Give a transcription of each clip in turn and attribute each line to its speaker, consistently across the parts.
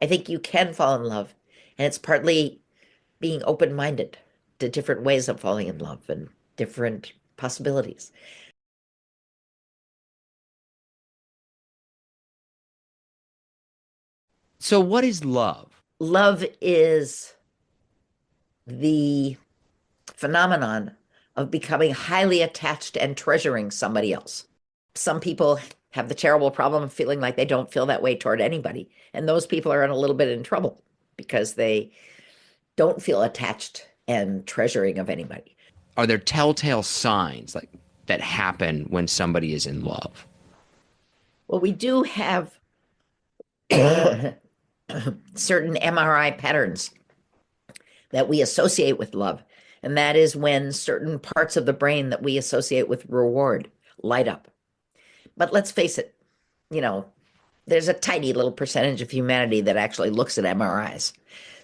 Speaker 1: I think you can fall in love, and it's partly being open-minded to different ways of falling in love and different possibilities.
Speaker 2: So what is love?
Speaker 1: Love is the phenomenon of becoming highly attached and treasuring somebody else. Some people have the terrible problem of feeling like they don't feel that way toward anybody, and those people are in a little bit in trouble because they don't feel attached and treasuring of anybody.
Speaker 2: Are there telltale signs like that happen when somebody is in love?
Speaker 1: Well, we do have certain MRI patterns that we associate with love. And that is when certain parts of the brain that we associate with reward light up. But let's face it, you know, there's a tiny little percentage of humanity that actually looks at MRIs.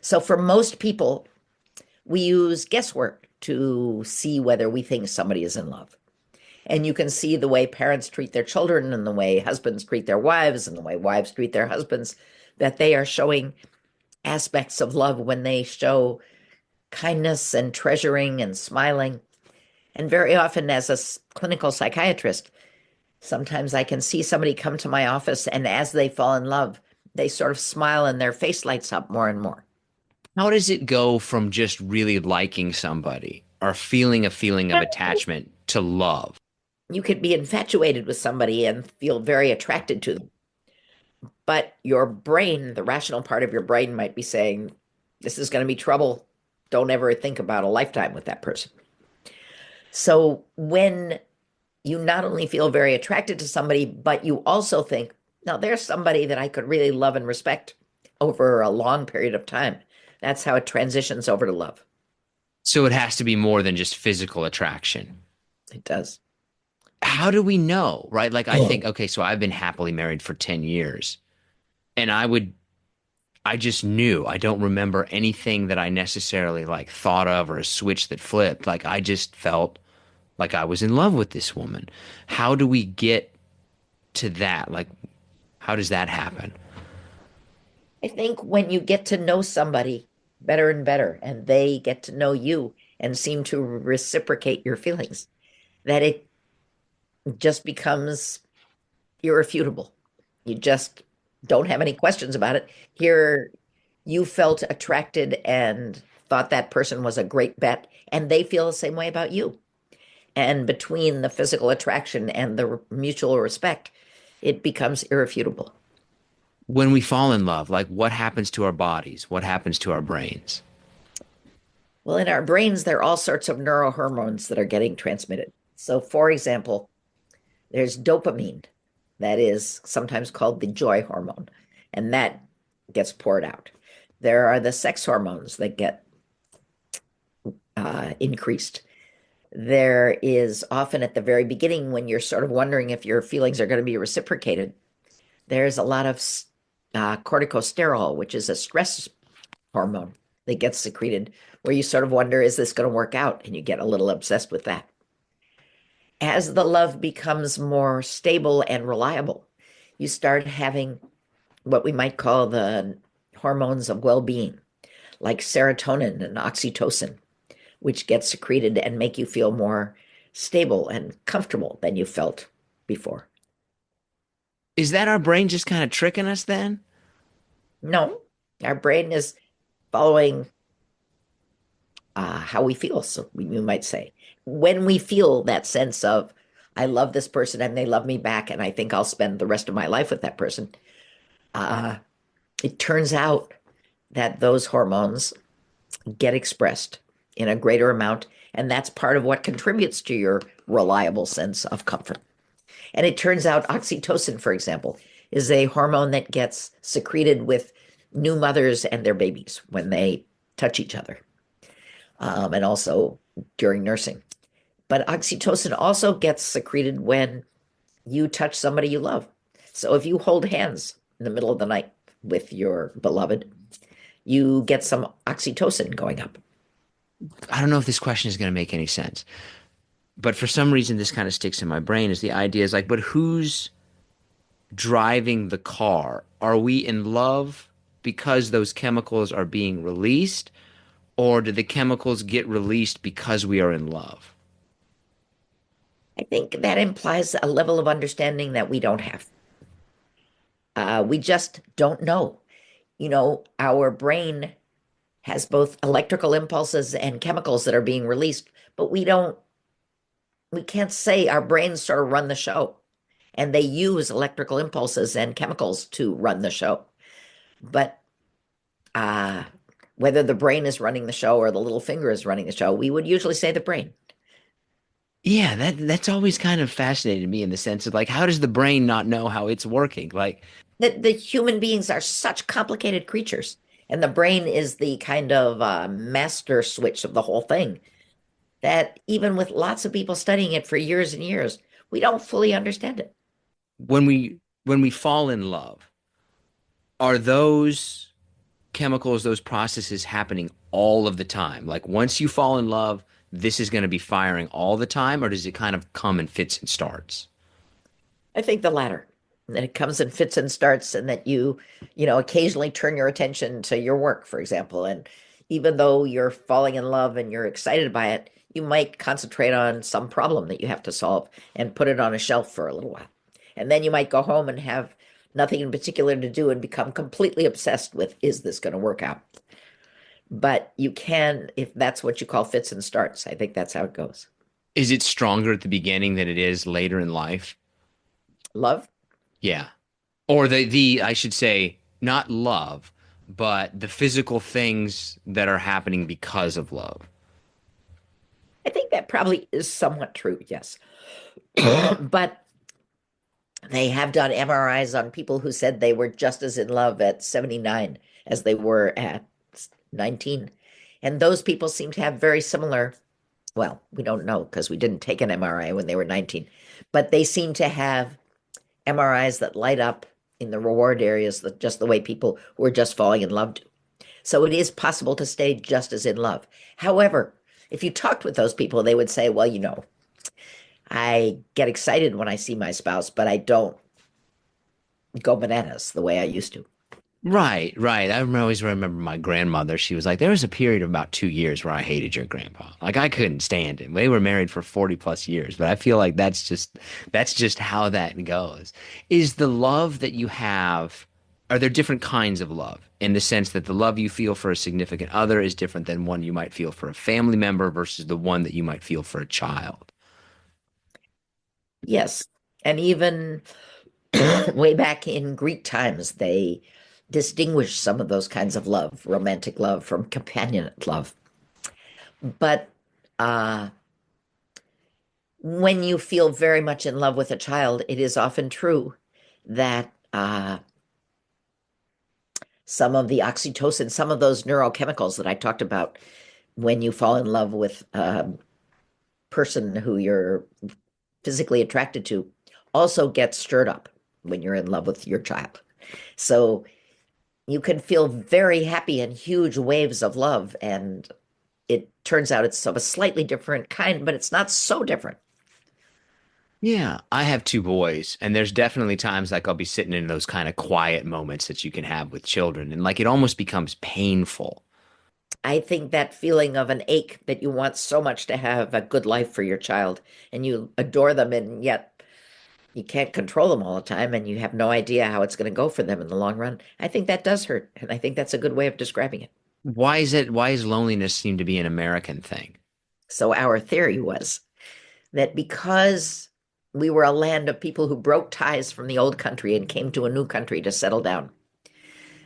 Speaker 1: So for most people, we use guesswork to see whether we think somebody is in love. And you can see the way parents treat their children and the way husbands treat their wives and the way wives treat their husbands, that they are showing aspects of love when they show kindness and treasuring and smiling. And very often, as a clinical psychiatrist, sometimes I can see somebody come to my office, and as they fall in love, they sort of smile and their face lights up more and more.
Speaker 2: How does it go from just really liking somebody or feeling a feeling of attachment to love?
Speaker 1: You could be infatuated with somebody and feel very attracted to them, but your brain, the rational part of your brain, might be saying, this is going to be trouble. Don't ever think about a lifetime with that person. So when you not only feel very attracted to somebody, but you also think, now there's somebody that I could really love and respect over a long period of time. That's how it transitions over to love.
Speaker 2: So it has to be more than just physical attraction.
Speaker 1: It does.
Speaker 2: How do we know, right? Like I think, okay, so I've been happily married for 10 years and I just knew. I don't remember anything that I necessarily like thought of or a switch that flipped. Like I just felt like I was in love with this woman. How do we get to that? Like, how does that happen?
Speaker 1: I think when you get to know somebody better and better, and they get to know you and seem to reciprocate your feelings, that it just becomes irrefutable. You just don't have any questions about it. Here, you felt attracted and thought that person was a great bet, and they feel the same way about you. And between the physical attraction and the mutual respect, it becomes irrefutable.
Speaker 2: When we fall in love, like what happens to our bodies? What happens to our brains?
Speaker 1: Well, in our brains, there are all sorts of neurohormones that are getting transmitted. So, for example, there's dopamine, that is sometimes called the joy hormone, and that gets poured out. There are the sex hormones that get increased. There is often at the very beginning when you're sort of wondering if your feelings are going to be reciprocated, there's a lot of corticosterol, which is a stress hormone that gets secreted, where you sort of wonder, is this going to work out? And you get a little obsessed with that. As the love becomes more stable and reliable, you start having what we might call the hormones of well being, like serotonin and oxytocin, which get secreted and make you feel more stable and comfortable than you felt before.
Speaker 2: Is that our brain just kind of tricking us then?
Speaker 1: No, our brain is following how we feel, so you might say. When we feel that sense of, I love this person and they love me back, and I think I'll spend the rest of my life with that person, uh, it turns out that those hormones get expressed in a greater amount, and that's part of what contributes to your reliable sense of comfort. And it turns out oxytocin, for example, is a hormone that gets secreted with new mothers and their babies when they touch each other, and also during nursing. But oxytocin also gets secreted when you touch somebody you love. So if you hold hands in the middle of the night with your beloved, you get some oxytocin going up.
Speaker 2: I don't know if this question is going to make any sense, but for some reason, this kind of sticks in my brain is the idea is like, but who's driving the car? Are we in love because those chemicals are being released, or do the chemicals get released because we are in love?
Speaker 1: I think that implies a level of understanding that we don't have. We just don't know. Our brain has both electrical impulses and chemicals that are being released, but we can't say our brains sort of run the show. And they use electrical impulses and chemicals to run the show. But uh, whether the brain is running the show or the little finger is running the show, we would usually say the brain.
Speaker 2: Yeah, that's always kind of fascinated me in the sense of like, how does the brain not know how it's working? Like,
Speaker 1: The human beings are such complicated creatures, and the brain is the kind of master switch of the whole thing that even with lots of people studying it for years and years, we don't fully understand it.
Speaker 2: when we fall in love, are those chemicals, those processes happening all of the time? Like once you fall in love, this is going to be firing all the time, or does it kind of come in fits and starts?
Speaker 1: I think the latter, that it comes in fits and starts, and that occasionally turn your attention to your work, for example. And even though you're falling in love and you're excited by it, you might concentrate on some problem that you have to solve and put it on a shelf for a little while. And then you might go home and have nothing in particular to do and become completely obsessed with, is this going to work out? But you can, if that's what you call fits and starts, I think that's how it goes.
Speaker 2: Is it stronger at the beginning than it is later in life?
Speaker 1: Love?
Speaker 2: Yeah. Or the I should say not love, but the physical things that are happening because of love.
Speaker 1: I think that probably is somewhat true, yes. But they have done MRIs on people who said they were just as in love at 79 as they were at 19. And those people seem to have very similar, well, we don't know because we didn't take an MRI when they were 19, but they seem to have MRIs that light up in the reward areas just the way people who are just falling in love do. So it is possible to stay just as in love. However, if you talked with those people, they would say, well, I get excited when I see my spouse, but I don't go bananas the way I used to.
Speaker 2: Right, right. Always remember my grandmother. She was like, there was a period of about 2 years where I hated your grandpa. Like I couldn't stand him. They were married for 40 plus years, but I feel like that's just how that goes. Is the love that you have, are there different kinds of love in the sense that the love you feel for a significant other is different than one you might feel for a family member versus the one that you might feel for a child?
Speaker 1: Yes. And even way back in Greek times, they distinguished some of those kinds of love, romantic love from companionate love. But uh, when you feel very much in love with a child, it is often true that some of the oxytocin, some of those neurochemicals that I talked about when you fall in love with a person who you're physically attracted to, also get stirred up when you're in love with your child. So you can feel very happy in huge waves of love, and it turns out it's of a slightly different kind, but it's not so different.
Speaker 2: Yeah, I have two boys, and there's definitely times like I'll be sitting in those kind of quiet moments that you can have with children, and like it almost becomes painful.
Speaker 1: I think that feeling of an ache that you want so much to have a good life for your child and you adore them, and yet you can't control them all the time and you have no idea how it's going to go for them in the long run. I think that does hurt. And I think that's a good way of describing it.
Speaker 2: Why is loneliness seem to be an American thing?
Speaker 1: So our theory was that because we were a land of people who broke ties from the old country and came to a new country to settle down,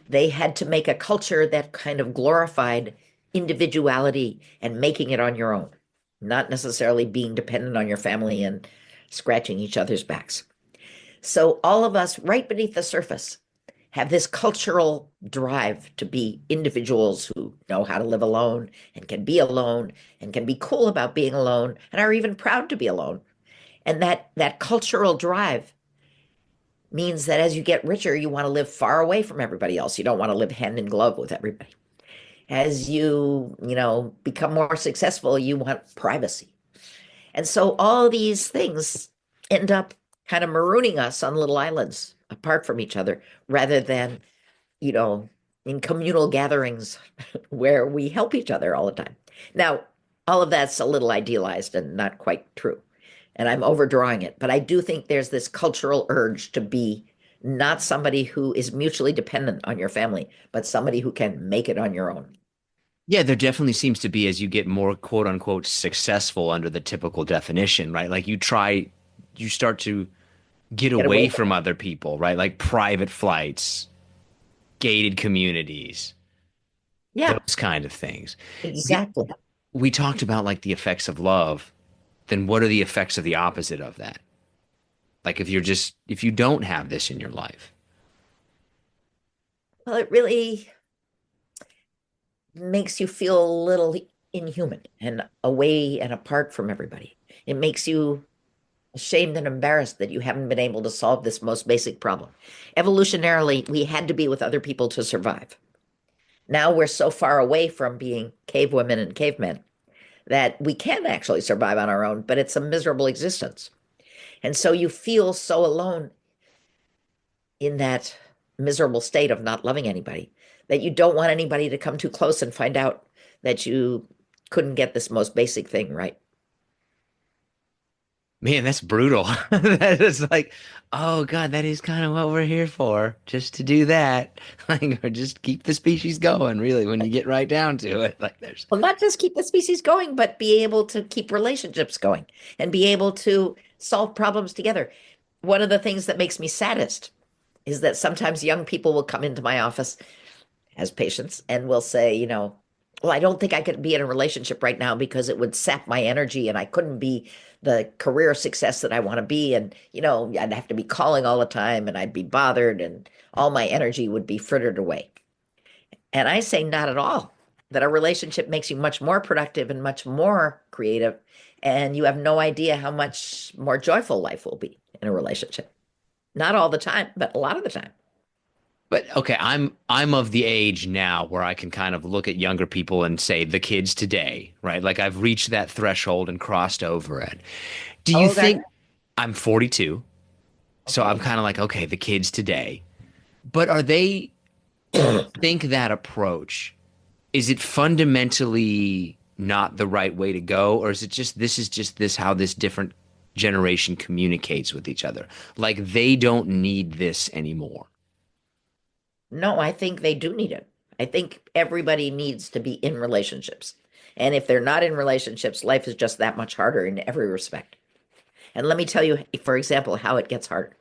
Speaker 1: they had to make a culture that kind of glorified individuality and making it on your own, not necessarily being dependent on your family and scratching each other's backs. So all of us, right beneath the surface, have this cultural drive to be individuals who know how to live alone and can be alone and can be cool about being alone and are even proud to be alone. And that cultural drive means that as you get richer, you want to live far away from everybody else. You don't want to live hand in glove with everybody. As you become more successful, you want privacy. And so all these things end up kind of marooning us on little islands apart from each other rather than, you know, in communal gatherings where we help each other all the time. Now, all of that's a little idealized and not quite true. And I'm overdrawing it, but I do think there's this cultural urge to be not somebody who is mutually dependent on your family, but somebody who can make it on your own.
Speaker 2: Yeah, there definitely seems to be as you get more quote unquote successful under the typical definition, right? Like you start to get
Speaker 1: Get away
Speaker 2: away
Speaker 1: from
Speaker 2: from other people, right? Like private flights, gated communities,
Speaker 1: it. Yeah,
Speaker 2: those kind of things. We
Speaker 1: exactly.
Speaker 2: we talked about like the effects of love. Then what are the effects of the opposite of that? Like if you don't have this in your life.
Speaker 1: Well, it really makes you feel a little inhuman and away and apart from everybody. It makes you ashamed and embarrassed that you haven't been able to solve this most basic problem. Evolutionarily, we had to be with other people to survive. Now we're so far away from being cave women and cavemen that we can actually survive on our own, but it's a miserable existence. And so you feel so alone in that miserable state of not loving anybody that you don't want anybody to come too close and find out that you couldn't get this most basic thing right.
Speaker 2: Man, that's brutal. That is like, oh God, that is kind of what we're here for, just to do that. Like, or just keep the species going, really, when you get right down to it. Like there's
Speaker 1: Well, not just keep the species going, but be able to keep relationships going and be able to solve problems together. One of the things that makes me saddest is that sometimes young people will come into my office as patients and will say, well, I don't think I could be in a relationship right now because it would sap my energy and I couldn't be the career success that I want to be. And, I'd have to be calling all the time and I'd be bothered and all my energy would be frittered away. And I say, not at all. That a relationship makes you much more productive and much more creative. And you have no idea how much more joyful life will be in a relationship. Not all the time, but a lot of the time.
Speaker 2: but okay, I'm of the age now where I can kind of look at younger people and say the kids today, right? Like I've reached that threshold and crossed over it. Do
Speaker 1: How
Speaker 2: you
Speaker 1: old are
Speaker 2: think
Speaker 1: you?
Speaker 2: I'm 42? So I'm
Speaker 1: Okay.
Speaker 2: kind of like, okay, the kids today. But do you think that approach is it fundamentally not the right way to go, or is it just this how this different generation communicates with each other? Like they don't need this anymore.
Speaker 1: No, I think they do need it. I think everybody needs to be in relationships. And if they're not in relationships, life is just that much harder in every respect. And let me tell you, for example, how it gets harder.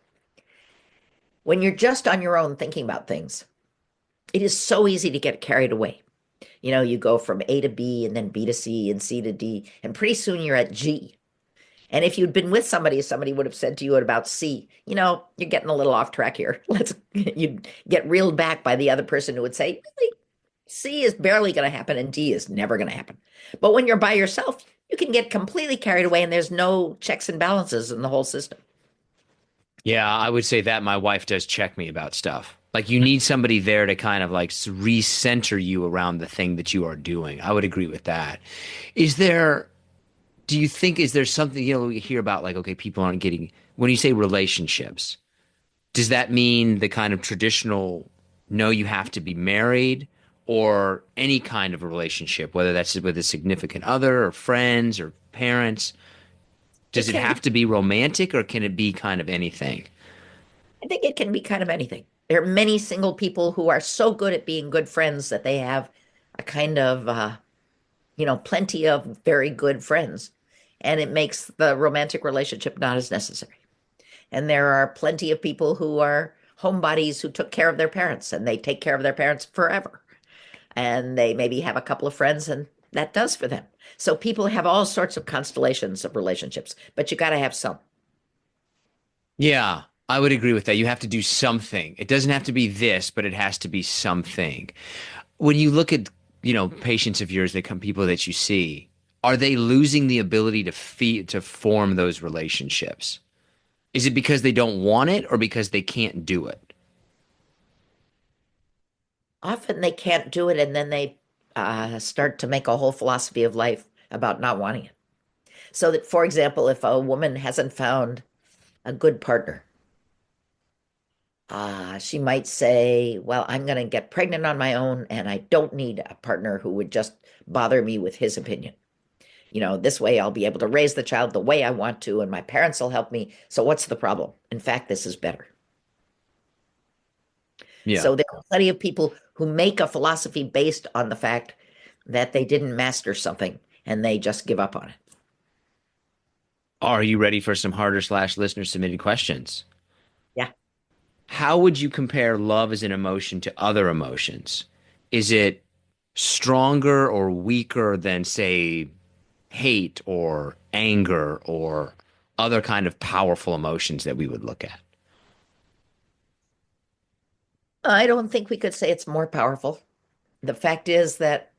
Speaker 1: When you're just on your own thinking about things, it is so easy to get carried away. You go from A to B and then B to C and C to D, and pretty soon you're at G. And if you'd been with somebody, somebody would have said to you at about C, you're getting a little off track here. You'd get reeled back by the other person who would say, really, C is barely going to happen and D is never going to happen. But when you're by yourself, you can get completely carried away and there's no checks and balances in the whole system.
Speaker 2: Yeah, I would say that my wife does check me about stuff. Like you need somebody there to kind of like recenter you around the thing that you are doing. I would agree with that. Is there, do you think, is there something, we hear about like, okay, people aren't getting, when you say relationships, does that mean the kind of traditional, no, you have to be married or any kind of a relationship, whether that's with a significant other or friends or parents?
Speaker 1: It
Speaker 2: Does it
Speaker 1: can be,
Speaker 2: have to be romantic or can it be kind of anything?
Speaker 1: I think it can be kind of anything. There are many single people who are so good at being good friends that they have a kind of, plenty of very good friends. And it makes the romantic relationship not as necessary. And there are plenty of people who are homebodies who took care of their parents and they take care of their parents forever. And they maybe have a couple of friends and that does for them. So people have all sorts of constellations of relationships, but you got to have some.
Speaker 2: Yeah, I would agree with that. You have to do something. It doesn't have to be this, but it has to be something. When you look at, patients of yours that come, people that you see, are they losing the ability to form those relationships? Is it because they don't want it or because they can't do it?
Speaker 1: Often they can't do it and then they start to make a whole philosophy of life about not wanting it. So that, for example, if a woman hasn't found a good partner, She might say, well, I'm going to get pregnant on my own, and I don't need a partner who would just bother me with his opinion. This way I'll be able to raise the child the way I want to, and my parents will help me. So what's the problem? In fact, this is better.
Speaker 2: Yeah.
Speaker 1: So there are plenty of people who make a philosophy based on the fact that they didn't master something and they just give up on it.
Speaker 2: Are you ready for some harder slash listener submitted questions?
Speaker 1: Yeah.
Speaker 2: How would you compare love as an emotion to other emotions? Is it stronger or weaker than, say, hate or anger or other kind of powerful emotions that we would look at?
Speaker 1: I don't think we could say it's more powerful. The fact is that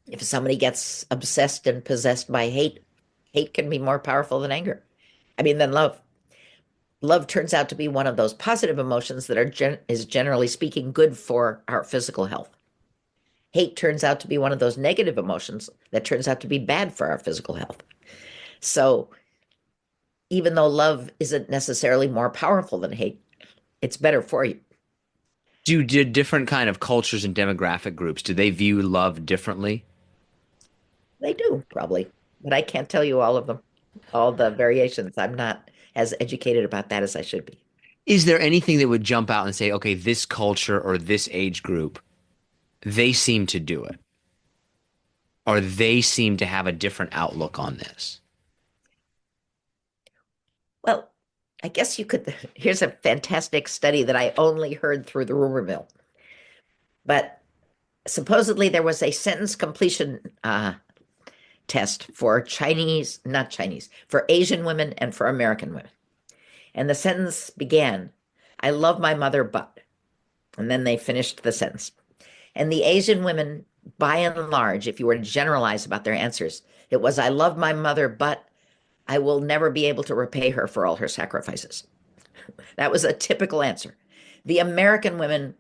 Speaker 1: if somebody gets obsessed and possessed by hate, hate can be more powerful than anger. I mean, than love. Love turns out to be one of those positive emotions that is generally speaking good for our physical health. Hate turns out to be one of those negative emotions that turns out to be bad for our physical health. So even though love isn't necessarily more powerful than hate, it's better for you.
Speaker 2: Do different kind of cultures and demographic groups, do they view love differently?
Speaker 1: They do, probably, but I can't tell you all of them, all the variations. I'm not as educated about that as I should be.
Speaker 2: Is there anything that would jump out and say, okay, this culture or this age group, they seem to do it, or they seem to have a different outlook on this?
Speaker 1: Well, I guess you could. Here's a fantastic study that I only heard through the rumor mill. But supposedly there was a sentence completion test for Chinese, not Chinese, for Asian women and for American women. And the sentence began, I love my mother, but. And then they finished the sentence. And the Asian women, by and large, if you were to generalize about their answers, it was, I love my mother, but I will never be able to repay her for all her sacrifices. That was a typical answer. The American women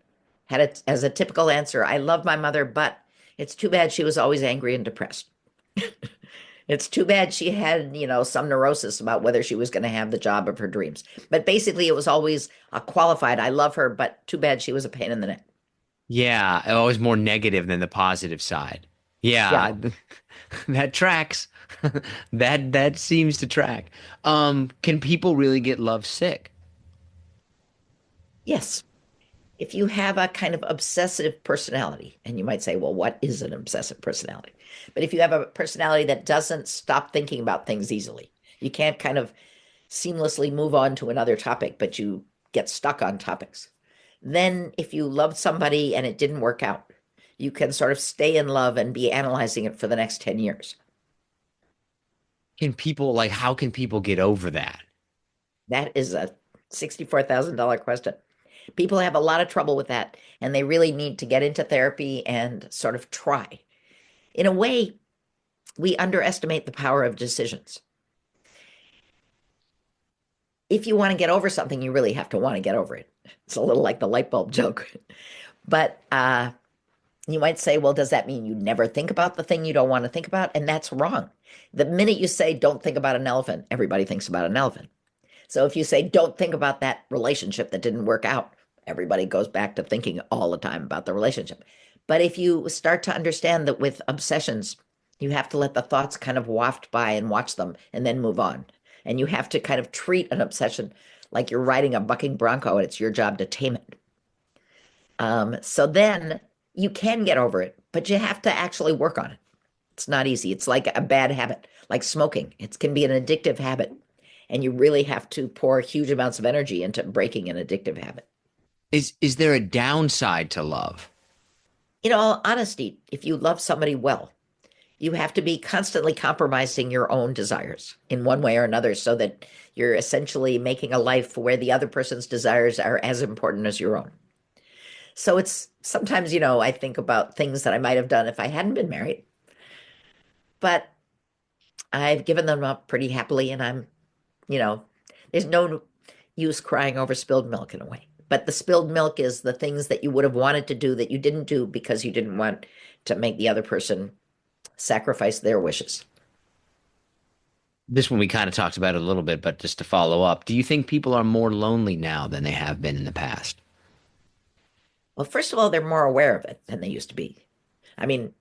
Speaker 1: had it as a typical answer, I love my mother, but it's too bad she was always angry and depressed. It's too bad she had, some neurosis about whether she was going to have the job of her dreams. But basically, it was always a qualified, I love her, but too bad she was a pain in the neck.
Speaker 2: Yeah, always more negative than the positive side.
Speaker 1: Yeah.
Speaker 2: Yeah, that tracks. That seems to track. Can people really get love sick?
Speaker 1: Yes. If you have a kind of obsessive personality, and you might say, well, what is an obsessive personality? But if you have a personality that doesn't stop thinking about things easily, you can't kind of seamlessly move on to another topic, but you get stuck on topics. Then, if you loved somebody and it didn't work out, you can sort of stay in love and be analyzing it for the next 10 years.
Speaker 2: Can people like how can people get over that?
Speaker 1: That is a $64,000 question. People have a lot of trouble with that, and they really need to get into therapy and sort of try. In a way, we underestimate the power of decisions. If you want to get over something, you really have to want to get over it. It's a little like the light bulb joke. But you might say, well, does that mean you never think about the thing you don't want to think about? And that's wrong. The minute you say, don't think about an elephant, everybody thinks about an elephant. So if you say, don't think about that relationship that didn't work out, everybody goes back to thinking all the time about the relationship. But if you start to understand that with obsessions, you have to let the thoughts kind of waft by and watch them and then move on. And you have to kind of treat an obsession like you're riding a bucking bronco and it's your job to tame it. So then you can get over it, but you have to actually work on it. It's not easy. It's like a bad habit, like smoking. It can be an addictive habit, and you really have to pour huge amounts of energy into breaking an addictive habit.
Speaker 2: Is there a downside to love?
Speaker 1: In all honesty, if you love somebody well, you have to be constantly compromising your own desires in one way or another so that you're essentially making a life where the other person's desires are as important as your own. So it's sometimes, I think about things that I might have done if I hadn't been married, but I've given them up pretty happily, and you know, there's no use crying over spilled milk in a way. But the spilled milk is the things that you would have wanted to do that you didn't do because you didn't want to make the other person sacrifice their wishes.
Speaker 2: This one we kind of talked about it a little bit, but just to follow up, do you think people are more lonely now than they have been in the past?
Speaker 1: Well, first of all, they're more aware of it than they used to be. I mean,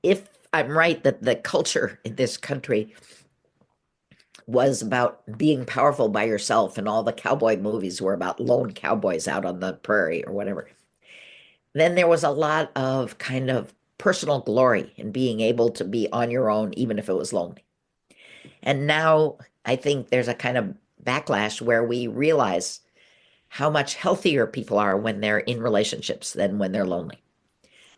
Speaker 1: if I'm right that the culture in this country was about being powerful by yourself, and all the cowboy movies were about lone cowboys out on the prairie or whatever, then there was a lot of kind of personal glory in being able to be on your own, even if it was lonely. And now I think there's a kind of backlash where we realize how much healthier people are when they're in relationships than when they're lonely.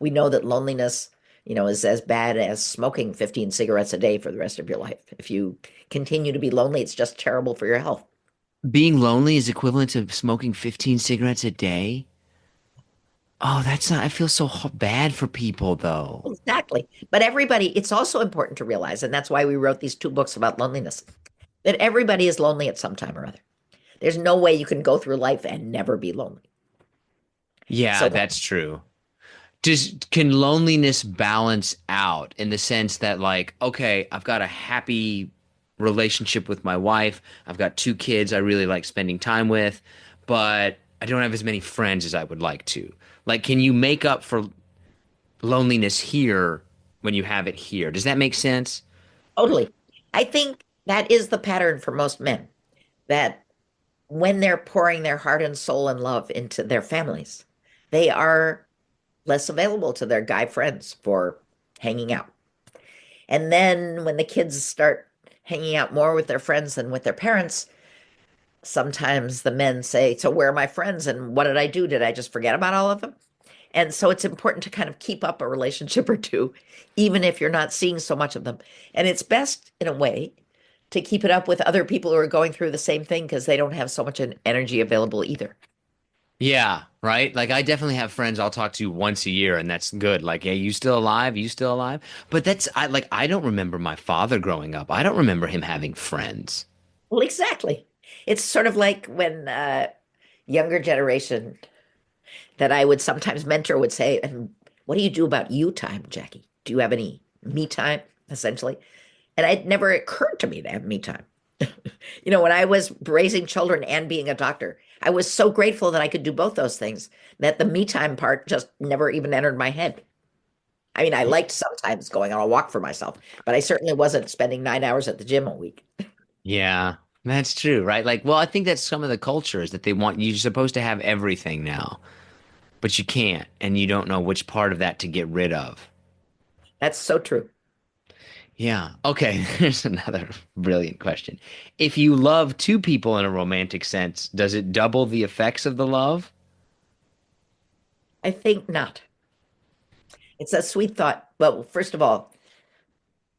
Speaker 1: We know that loneliness, is as bad as smoking 15 cigarettes a day for the rest of your life. If you continue to be lonely, it's just terrible for your health.
Speaker 2: Being lonely is equivalent to smoking 15 cigarettes a day? Oh, that's not, I feel so bad for people though.
Speaker 1: Exactly. But everybody, it's also important to realize, and that's why we wrote these two books about loneliness, that everybody is lonely at some time or other. There's no way you can go through life and never be lonely.
Speaker 2: Yeah,
Speaker 1: So
Speaker 2: that's true. Can loneliness balance out in the sense that like, okay, I've got a happy relationship with my wife. I've got two kids I really like spending time with, but I don't have as many friends as I would like to. Like, can you make up for loneliness here when you have it here? Does that make sense?
Speaker 1: totally. I think that is the pattern for most men, that when they're pouring their heart and soul and love into their families, they are less available to their guy friends for hanging out. And then when the kids start hanging out more with their friends than with their parents, sometimes the men say, "So where are my friends? And what did I do? Did I just forget about all of them?" And so it's important to kind of keep up a relationship or two, even if you're not seeing so much of them. And it's best, in a way, to keep it up with other people who are going through the same thing because they don't have so much energy available either.
Speaker 2: Yeah, right. Like I definitely have friends I'll talk to once a year, and that's good. Like, hey, you still alive? You still alive? But that's I don't remember my father growing up. I don't remember him having friends.
Speaker 1: Well, exactly. It's sort of like when younger generation that I would sometimes mentor would say, "And what do you do about you time, Jackie? Do you have any me time, essentially?" And it never occurred to me to have me time. When I was raising children and being a doctor, I was so grateful that I could do both those things that the me time part just never even entered my head. I mean, I liked sometimes going on a walk for myself, but I certainly wasn't spending 9 hours at the gym a week.
Speaker 2: Yeah, that's true, right? Like, well, I think that's some of the culture is that they want you're supposed to have everything now, but you can't, and you don't know which part of that to get rid of.
Speaker 1: That's so true.
Speaker 2: Yeah. Okay. Here's another brilliant question. If you love two people in a romantic sense, does it double the effects of the love?
Speaker 1: I think not. It's a sweet thought. Well, first of all,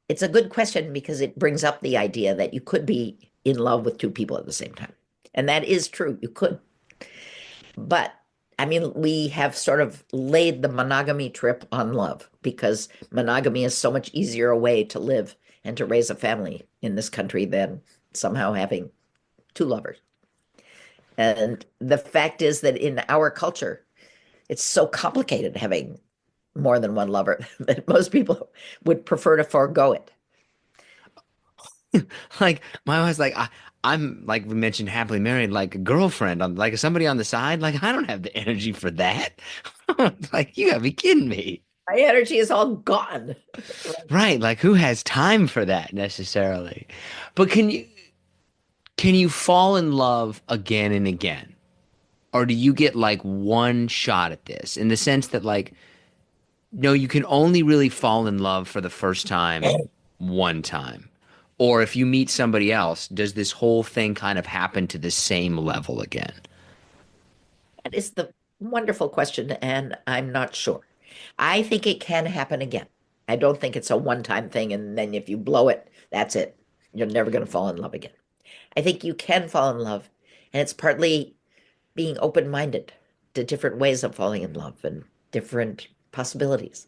Speaker 1: it's a good question because it brings up the idea that you could be in love with two people at the same time. And that is true. You could. But I mean, we have sort of laid the monogamy trip on love because monogamy is so much easier a way to live and to raise a family in this country than somehow having two lovers. And the fact is that in our culture, it's so complicated having more than one lover that most people would prefer to forego it.
Speaker 2: Like my wife's like I'm like we mentioned happily married, like a girlfriend on like somebody on the side. Like I don't have the energy for that. Like you gotta be kidding me.
Speaker 1: My energy is all gone.
Speaker 2: Right, like who has time for that necessarily? But can you fall in love again and again? Or do you get like one shot at this in the sense that like no, you can only really fall in love for the first time one time? Or if you meet somebody else, does this whole thing kind of happen to the same level again?
Speaker 1: That is the wonderful question, and I'm not sure. I think it can happen again. I don't think it's a one-time thing, and then if you blow it, that's it. You're never going to fall in love again. I think you can fall in love, and it's partly being open-minded to different ways of falling in love and different possibilities.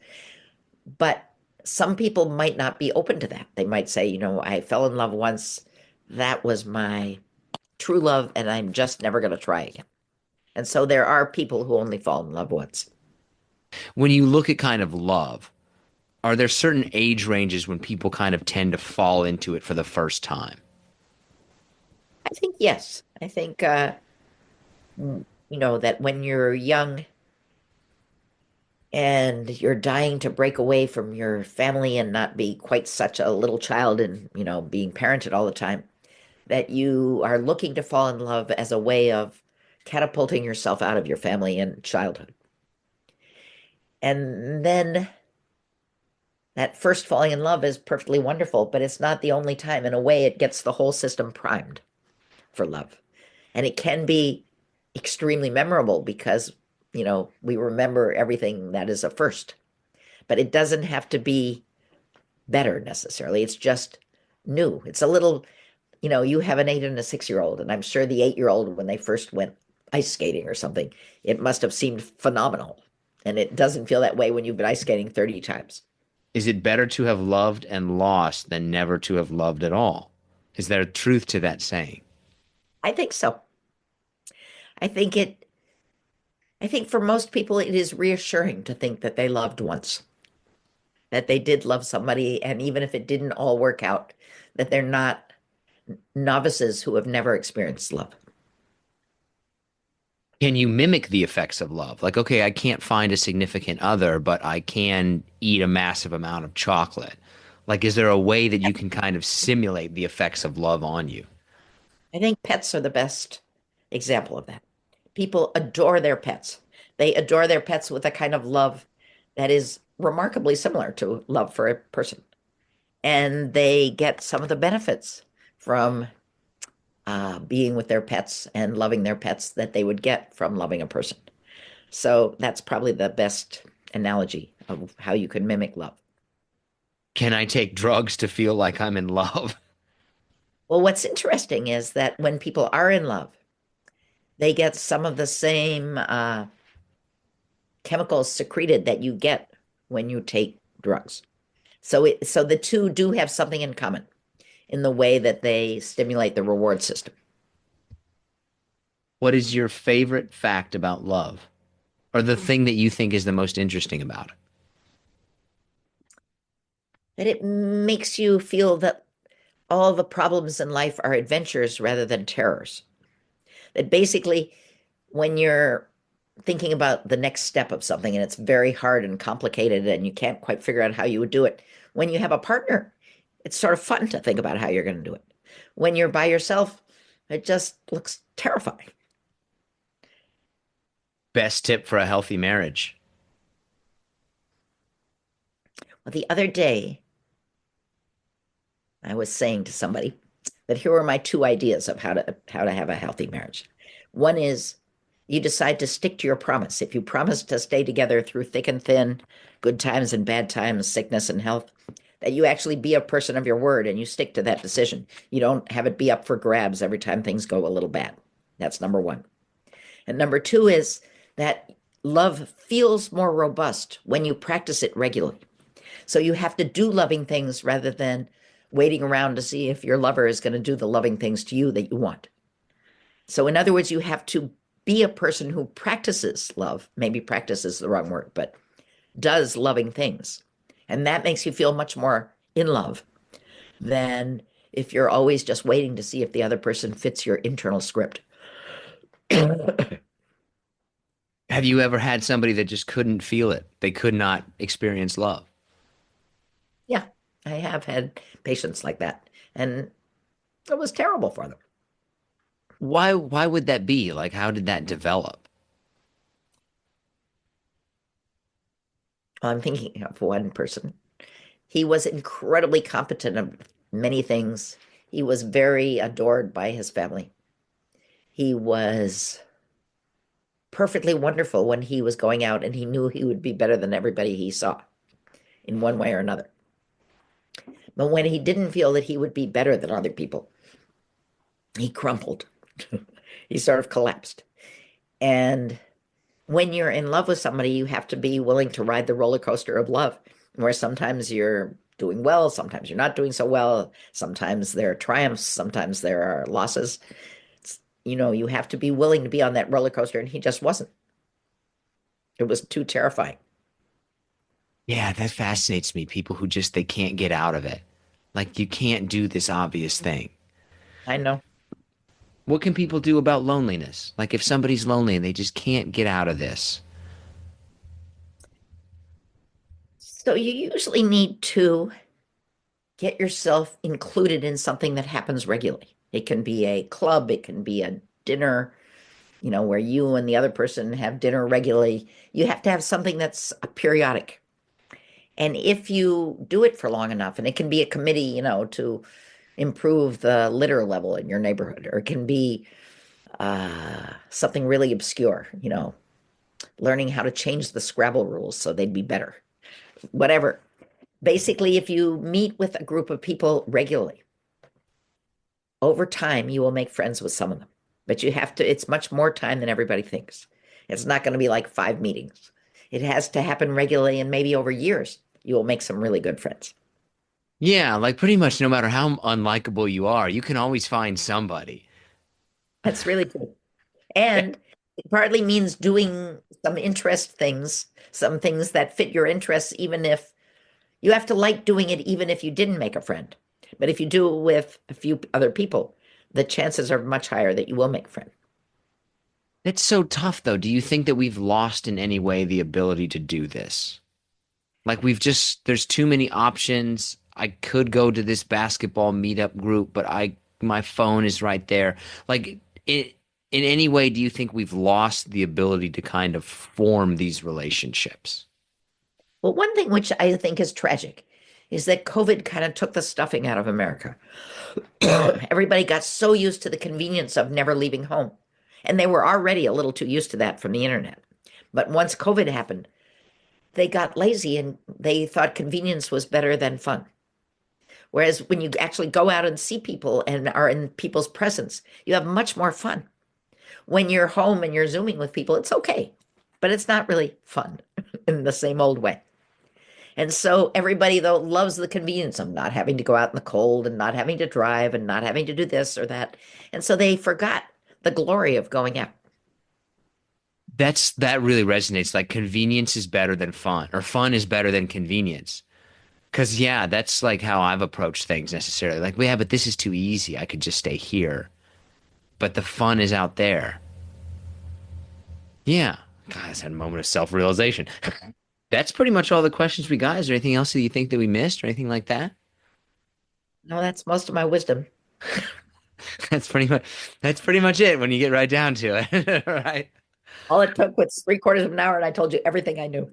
Speaker 1: But some people might not be open to that. They might say, I fell in love once. That was my true love, and I'm just never going to try again. And so there are people who only fall in love once.
Speaker 2: When you look at kind of love, are there certain age ranges when people kind of tend to fall into it for the first time?
Speaker 1: I think yes. I think that when you're young and you're dying to break away from your family and not be quite such a little child and, being parented all the time, that you are looking to fall in love as a way of catapulting yourself out of your family and childhood. And then that first falling in love is perfectly wonderful, but it's not the only time. In a way, it gets the whole system primed for love. And it can be extremely memorable because, we remember everything that is a first. But it doesn't have to be better necessarily. It's just new. It's a little, you have an 8 and a 6-year old, and I'm sure the 8-year old, when they first went ice skating or something, it must have seemed phenomenal. And it doesn't feel that way when you've been ice skating 30 times.
Speaker 2: Is it better to have loved and lost than never to have loved at all? Is there a truth to that saying?
Speaker 1: I think so. I think it, I think for most people, it is reassuring to think that they loved once, that they did love somebody, and even if it didn't all work out, that they're not novices who have never experienced love.
Speaker 2: Can you mimic the effects of love? Like, okay, I can't find a significant other, but I can eat a massive amount of chocolate. Like, is there a way that you can kind of simulate the effects of love on you?
Speaker 1: I think pets are the best example of that. People adore their pets. They adore their pets with a kind of love that is remarkably similar to love for a person. And they get some of the benefits from being with their pets and loving their pets that they would get from loving a person. So that's probably the best analogy of how you can mimic love.
Speaker 2: Can I take drugs to feel like I'm in love?
Speaker 1: Well, what's interesting is that when people are in love, they get some of the same chemicals secreted that you get when you take drugs. So the two do have something in common in the way that they stimulate the reward system.
Speaker 2: What is your favorite fact about love? Or the thing that you think is the most interesting about it?
Speaker 1: That it makes you feel that all the problems in life are adventures rather than terrors. That basically, when you're thinking about the next step of something and it's very hard and complicated and you can't quite figure out how you would do it, when you have a partner, it's sort of fun to think about how you're going to do it. When you're by yourself, it just looks terrifying.
Speaker 2: Best tip for a healthy marriage.
Speaker 1: Well, the other day, I was saying to somebody that here are my two ideas of how to have a healthy marriage. One is you decide to stick to your promise. If you promise to stay together through thick and thin, good times and bad times, sickness and health, that you actually be a person of your word and you stick to that decision. You don't have it be up for grabs every time things go a little bad. That's number one. And number two is that love feels more robust when you practice it regularly. So you have to do loving things rather than waiting around to see if your lover is going to do the loving things to you that you want. So, in other words, you have to be a person who practices love. Maybe practice is the wrong word, but does loving things. And that makes you feel much more in love than if you're always just waiting to see if the other person fits your internal script.
Speaker 2: Have you ever had somebody that just couldn't feel it? They could not experience love.
Speaker 1: Yeah, I have had patients like that, and it was terrible for them.
Speaker 2: Why would that be? Like, how did that develop?
Speaker 1: I'm thinking of one person. He was incredibly competent of many things. He was very adored by his family. He was perfectly wonderful when he was going out and he knew he would be better than everybody he saw in one way or another. But when he didn't feel that he would be better than other people, he crumpled. He sort of collapsed. And when you're in love with somebody, you have to be willing to ride the roller coaster of love, where sometimes you're doing well, sometimes you're not doing so well, sometimes there are triumphs, sometimes there are losses. You have to be willing to be on that roller coaster, and he just wasn't. It was too terrifying.
Speaker 2: Yeah, that fascinates me. People who just they can't get out of it. Like you can't do this obvious thing.
Speaker 1: I know.
Speaker 2: What can people do about loneliness? Like if somebody's lonely and they just can't get out of this.
Speaker 1: So you usually need to get yourself included in something that happens regularly. It can be a club, it can be a dinner, where you and the other person have dinner regularly. You have to have something that's periodic. And if you do it for long enough, and it can be a committee, to improve the litter level in your neighborhood, or it can be something really obscure, learning how to change the Scrabble rules so they'd be better, whatever. Basically, if you meet with a group of people regularly, over time, you will make friends with some of them. But you have to, it's much more time than everybody thinks. It's not going to be like 5 meetings. It has to happen regularly and maybe over years. You will make some really good friends.
Speaker 2: Yeah, like pretty much no matter how unlikable you are, you can always find somebody.
Speaker 1: That's really true. And it partly means doing some interest things, some things that fit your interests, even if you have to like doing it, even if you didn't make a friend. But if you do it with a few other people, the chances are much higher that you will make a friend.
Speaker 2: It's so tough though. Do you think that we've lost in any way the ability to do this? Like we've just there's too many options. I could go to this basketball meetup group, but I my phone is right there. Like in any way, do you think we've lost the ability to kind of form these relationships?
Speaker 1: Well, one thing which I think is tragic is that COVID kind of took the stuffing out of America. Everybody got so used to the convenience of never leaving home. And they were already a little too used to that from the internet. But once COVID happened, they got lazy and they thought convenience was better than fun. Whereas when you actually go out and see people and are in people's presence, you have much more fun. When you're home and you're Zooming with people, it's okay, but it's not really fun in the same old way. And so everybody, though, loves the convenience of not having to go out in the cold and not having to drive and not having to do this or that. And so they forgot the glory of going out.
Speaker 2: That really resonates. Like convenience is better than fun, or fun is better than convenience. Because yeah, that's like how I've approached things necessarily. Like, yeah, but this is too easy. I could just stay here. But the fun is out there. Yeah. God, I just had a moment of self-realization. That's pretty much all the questions we got. Is there anything else that you think that we missed or anything like that?
Speaker 1: No, that's most of my wisdom.
Speaker 2: That's pretty much that's pretty much it when you get right down to it. Right.
Speaker 1: All it took was 3/4 of an hour, and I told you everything I knew.